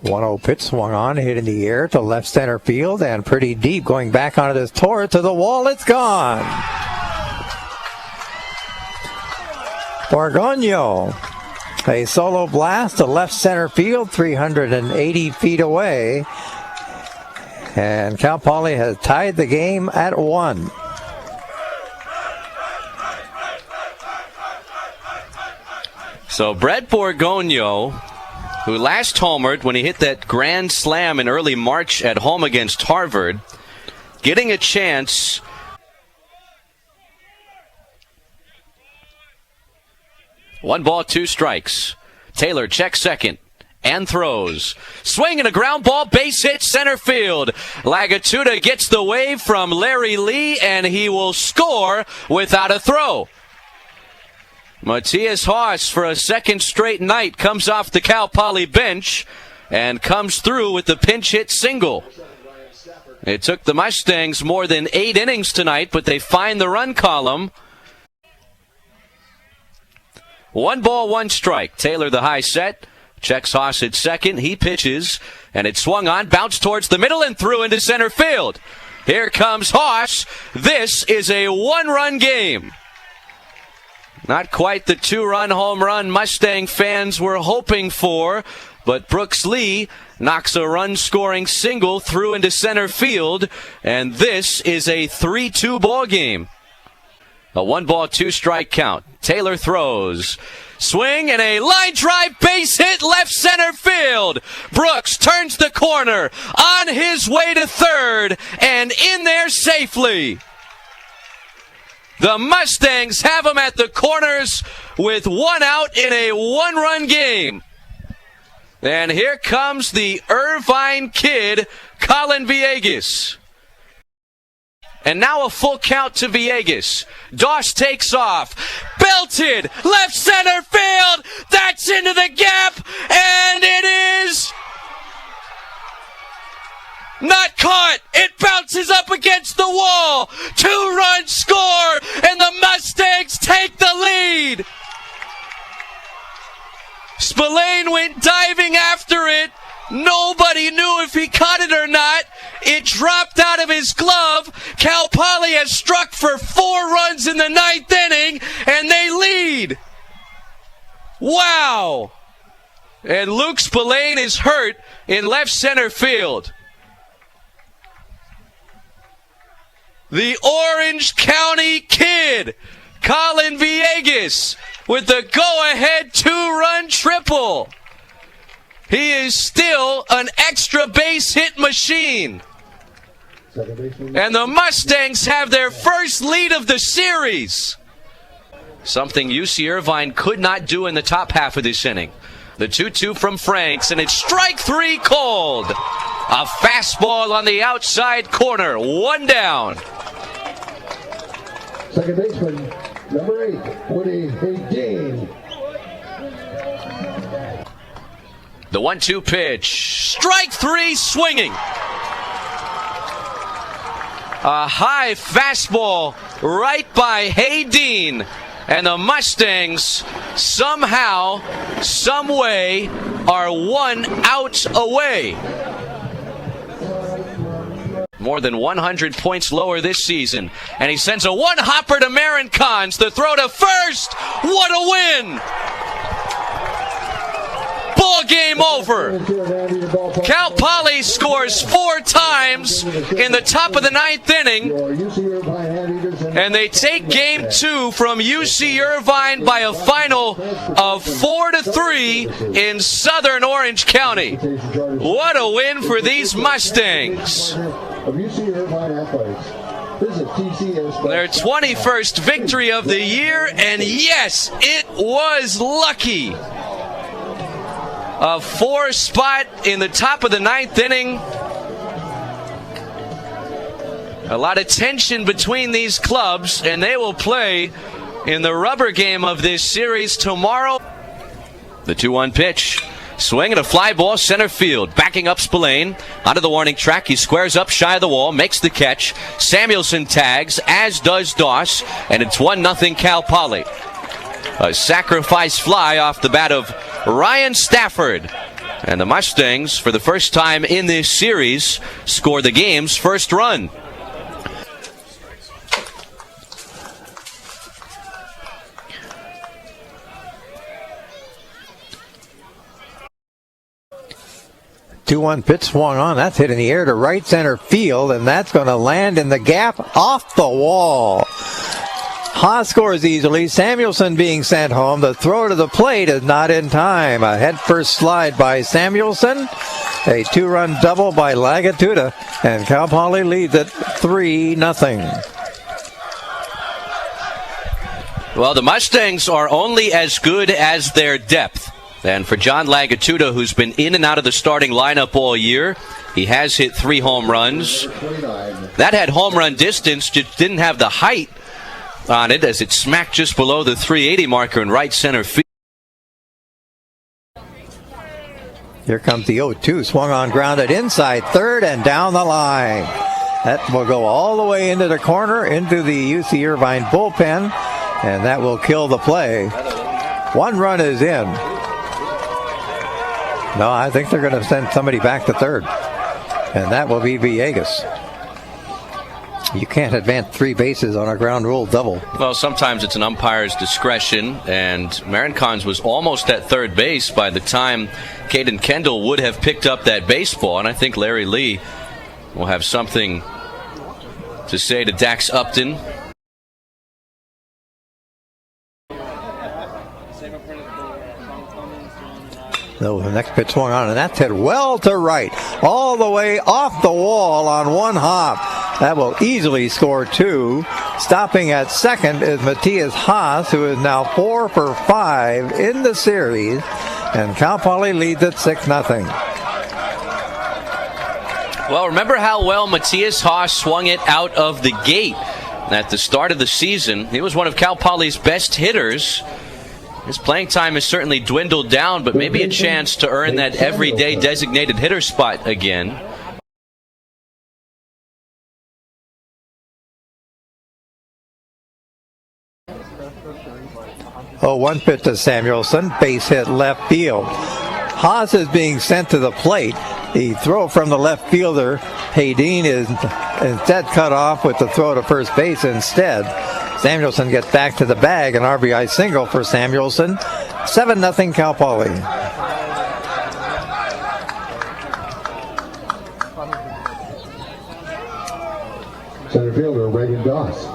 1-0 pitch swung on, hit in the air to left center field and pretty deep, going back onto this tour to the wall. It's gone. Borgonio, a solo blast to left center field, 380 feet away. And Cal Poly has tied the game at 1. So Brett Borgonio, who last homered when he hit that grand slam in early March at home against Harvard, getting a chance. One ball, 2 strikes. Taylor checks second and throws. Swing and a ground ball, base hit, center field. Lagatuda gets the wave from Larry Lee, and he will score without a throw. Matthias Haas, for a second straight night, comes off the Cal Poly bench and comes through with the pinch hit single. It took the Mustangs more than 8 innings tonight, but they find the run column. 1 ball, 1 strike. Taylor the high set. Checks Haas at second. He pitches, and it swung on, bounced towards the middle, and threw into center field. Here comes Haas. This is a 1-run game. Not quite the 2-run home run Mustang fans were hoping for, but Brooks Lee knocks a run-scoring single through into center field, and this is a 3-2 ball game. A 1 ball, 2 strike count. Taylor throws. Swing and a line drive base hit left center field. Brooks turns the corner on his way to third and in there safely. The Mustangs have him at the corners with 1 out in a 1-run game. And here comes the Irvine kid, Colin Villegas. And now a full count to Villegas. Doss takes off. Belted! Left center field! That's into the gap! And it is not caught! It bounces up against the wall! 2-run score! And the Mustangs take the lead! Spillane went diving after it. Nobody knew if he caught it or not. It dropped out of his glove. Cal Poly has struck for 4 runs in the 9th inning, and they lead. Wow. And Luke Spillane is hurt in left center field. The Orange County kid, Colin Villegas, with the go-ahead 2-run triple. He is still an extra base hit machine. And the Mustangs have their first lead of the series. Something UC Irvine could not do in the top half of this inning. The 2-2 from Franks, and it's strike 3 called. A fastball on the outside corner. 1 down. Second baseman, number 8, Woody Dean. The 1-2 pitch. Strike 3 swinging. A high fastball right by Hayden. And the Mustangs somehow, some way, are 1 out away. More than 100 points lower this season. And he sends a 1-hopper to Marin Cons. The throw to first. What a win! Ball game over. Cal Poly scores 4 times in the top of the 9th inning, and they take game 2 from UC Irvine by a final of 4-3 in Southern Orange County. What a win for these Mustangs. Their 21st victory of the year, and yes, it was lucky. A 4 spot in the top of the 9th inning. A lot of tension between these clubs, and they will play in the rubber game of this series tomorrow. The 2-1 pitch. Swing and a fly ball center field. Backing up Spillane onto the warning track. He squares up shy of the wall, makes the catch. Samuelson tags, as does Doss, and it's 1-0 Cal Poly. A sacrifice fly off the bat of Ryan Stafford. And the Mustangs, for the first time in this series, score the game's first run. Two-one pitch swung on. That's hit in the air to right center field, and that's going to land in the gap off the wall. Haas scores easily. Samuelson being sent home. The throw to the plate is not in time. A head-first slide by Samuelson. A two-run double by Lagatuda. And Cal Poly leads it 3-0. Well, the Mustangs are only as good as their depth. And for John Lagatuda, who's been in and out of the starting lineup all year, he has hit 3 home runs. That had home run distance, just didn't have the height on it as it smacked just below the 380 marker in right center field. Here comes the 0-2. Swung on, grounded inside third and down the line. That will go all the way into the corner, into the UC Irvine bullpen, and that will kill the play. 1 run is in. No, I think they're going to send somebody back to third, and that will be Villegas. You can't advance 3 bases on a ground rule double. Well, sometimes it's an umpire's discretion, and Marincons was almost at third base by the time Caden Kendall would have picked up that baseball, and I think Larry Lee will have something to say to Dax Upton. So the next pitch swung on, and that's hit well to right, all the way off the wall on 1 hop. That will easily score 2. Stopping at second is Matthias Haas, who is now 4 for 5 in the series, and Cal Poly leads at 6-0. Well, remember how well Matthias Haas swung it out of the gate at the start of the season. He was one of Cal Poly's best hitters. His playing time has certainly dwindled down, but maybe a chance to earn that everyday designated hitter spot again. Oh, 1 pitch to Samuelson, base hit left field. Haas is being sent to the plate. The throw from the left fielder, Haydeen, is instead cut off with the throw to first base instead. Samuelson gets back to the bag, an RBI single for Samuelson. 7-0 Cal Poly. Center fielder Reagan Doss.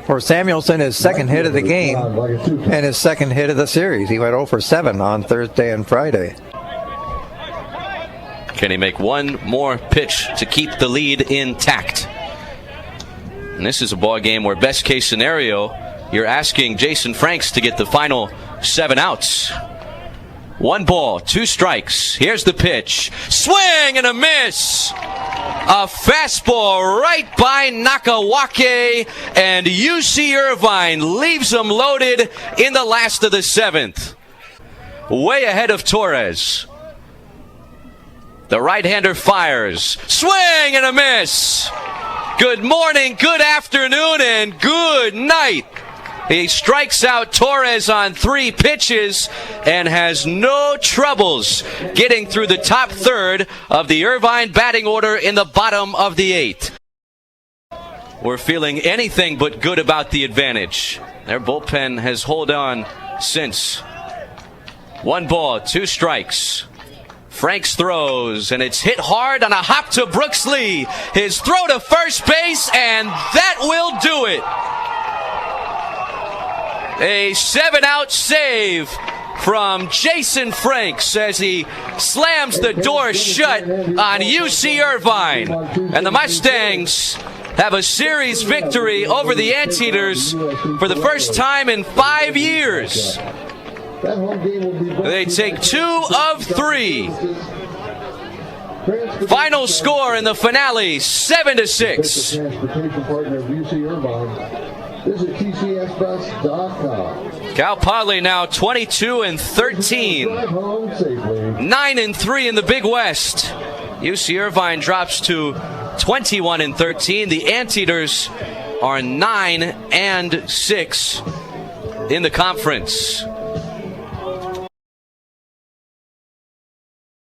For Samuelson, his second hit of the game and his second hit of the series. He went 0 for 7 on Thursday and Friday. Can he make one more pitch to keep the lead intact? And this is a ball game where, best case scenario, you're asking Jason Franks to get the final 7 outs. 1 ball, 2 strikes. Here's the pitch. Swing and a miss. A fastball right by Nakawake, and UC Irvine leaves them loaded in the last of the 7th. Way ahead of Torres. The right-hander fires. Swing and a miss. Good morning, good afternoon, and good night. He strikes out Torres on 3 pitches and has no troubles getting through the top third of the Irvine batting order in the bottom of the 8th. We're feeling anything but good about the advantage. Their bullpen has held on since. 1 ball, 2 strikes. Franks throws, and it's hit hard on a hop to Brooks Lee. His throw to first base, and that will do it. A 7-out save from Jason Franks as he slams the door shut on UC Irvine. And the Mustangs have a series victory over the Anteaters for the first time in 5 years. They take 2 of 3. Final score in the finale, 7-6. Cal Poly now 22-13, 9-3 in the Big West. UC Irvine drops to 21-13. The Anteaters are 9-6 in the conference.